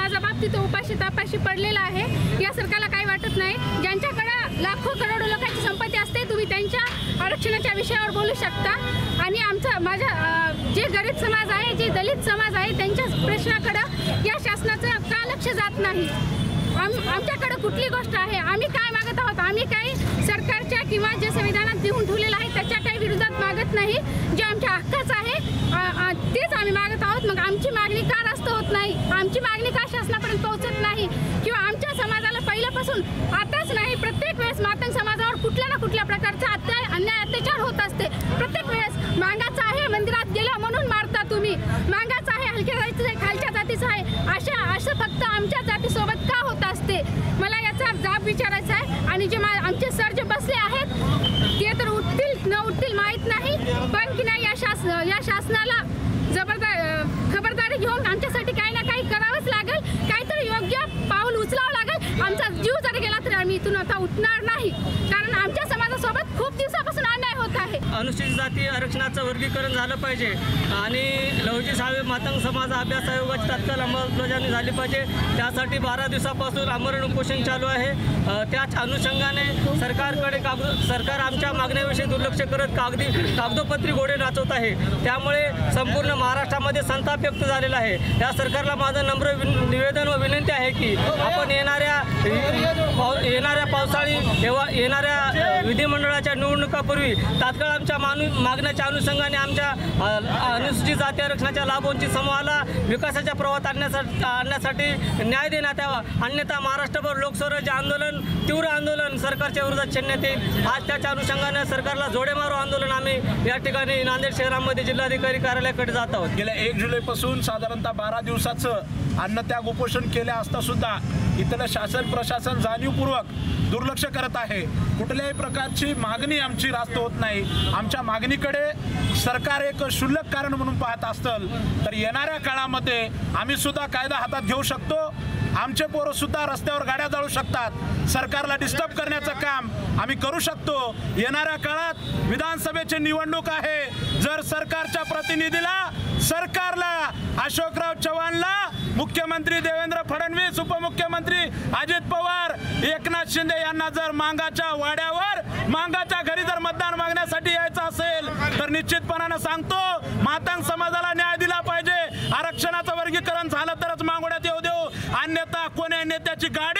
माझा बाप तिथे उपाशी तापाशी पडलेला आहे। या सरकारला काही वाटत नाही। ज्यांच्याकडे लाखो करोडो लोकांची संपत्ती असते तुम्ही त्यांच्या आरक्षणाच्या विषयावर बोलू शकता आणि माझा जे गरीब समाज आहे, जे दलित समाज आहे त्यांच्या प्रश्नाकडे या शासनाचं का लक्ष जात नाही? आमच्याकडे कुठली गोष्ट आहे? आम्ही काय मागत आहोत? आम्ही काही सरकारच्या किंवा जे संविधानात देऊन ठेवलेलं आहे त्याच्या काही विरोधात मागत नाही। जे आमच्या हक्काचं आहे तेच आम्ही मागत आहोत। मग आमची मागणी का रास्त होत नाही? आमची मागणी का शासनापर्यंत पोहोचत नाही? किंवा आमच्या समाजाला पहिल्यापासून आताच नाही प्रत्येक वेळेस मातंग समाजावर कुठल्या ना कुठल्या प्रकारचा अन्याय अत्याचार होत असते। प्रत्येक वेळेस मागाचं आहे मंदिरात गेला म्हणून मारता तुम्ही, मागाचं आहे हलक्या जातीचं आहे खालच्या जातीचं आहे असं फक्त आमच्या जातीसोबत का होत असते? मला याचा जाब विचारायचा आहे। आणि जे आमचे सर जे बसले आहेत ते तर उठतील न उठतील माहीत नाही, पण की नाही या शासनाला खबरदारी घेऊन आमच्यासाठी काही ना काही करावंच लागेल, काहीतरी योग्य पाऊल उचलावं लागेल। आमचा जीव जरी गेला तरी आम्ही इथून आता उठणार नाही, कारण आमच्या समाजासोबत खूप दिवसापासून अन्याय होत आहे। अनुसूचित जाती आरक्षणाचं वर्गीकरण झालं पाहिजे आणि लवजी साळवे मातंग समाज अभ्यास आयोगाची तात्काळ अंमलबजावणी झाली पाहिजे। त्यासाठी 12 दिवसापासून आमरण उपोषण चालू आहे। त्याच अनुषंगाने सरकार आमच्या मागण्याविषयी दुर्लक्ष करत कागदोपत्री घोडे नाचवत आहे। त्यामुळे संपूर्ण महाराष्ट्रामध्ये संताप व्यक्त झालेला आहे। या सरकारला माझं नम्र निवेदन व विनंती आहे की आपण येणाऱ्या पावसाळी येणाऱ्या विधिमंडळाच्या निवडणुकापूर्वी तात्काळ आमच्या मागण्याच्या अनुषंगाने आमच्या अनुसूचित जाती आरक्षणाच्या लाभांची समूहाला विकासाच्या प्रवाहात आणण्यासाठी न्याय देण्यात यावा, अन्यथा महाराष्ट्रभर लोकस्वराज्य आंदोलन तीव्र आंदोलन सरकारच्या विरोधात छेडण्यात येईल। आज त्याच्या अनुषंगाने सरकारला जोडे मारो आंदोलन आम्ही या ठिकाणी नांदेड शहरामध्ये जिल्हाधिकारी कार्यालयाकडे जात आहोत। गेल्या 1 जुलैपासून साधारणतः 12 दिवसाचं अन्नत्याग उपोषण केले असता सुद्धा इथलं शासन प्रशासन जाणीवपूर्वक दुर्लक्ष करत आहे। कुठल्याही प्रकारची मागणी आमची रास्त होत नाही। आमच्या मागणीकडे सरकार एक क्षुल्लक कारण म्हणून पाहत असतं तर येणाऱ्या काळामध्ये आम्ही सुद्धा कायदा हातात घेऊ शकतो। आमचे पोरं सुद्धा रस्त्यावर गाड्या जाळू शकतात। सरकारला डिस्टर्ब करण्याचं काम आम्ही करू शकतो। येणाऱ्या काळात विधानसभेची निवडणूक आहे। जर सरकारच्या प्रतिनिधीला सरकारला अशोकराव चव्हाणला मुख्यमंत्री देवेंद्र फडणवीस उपमुख्यमंत्री अजित पवार एकनाथ शिंदे यांना जर मांगाच्या वाड्यावर मांगाच्या घरी जर मतदान मागण्यासाठी यायचं असेल तर निश्चितपणाने सांगतो मातंग समाजाला न्याय दिला पाहिजे। आरक्षणाचं वर्गीकरण झालं तरच मागोड्यात येऊ देऊ, अन्यथा कोण्या नेत्याची गाडी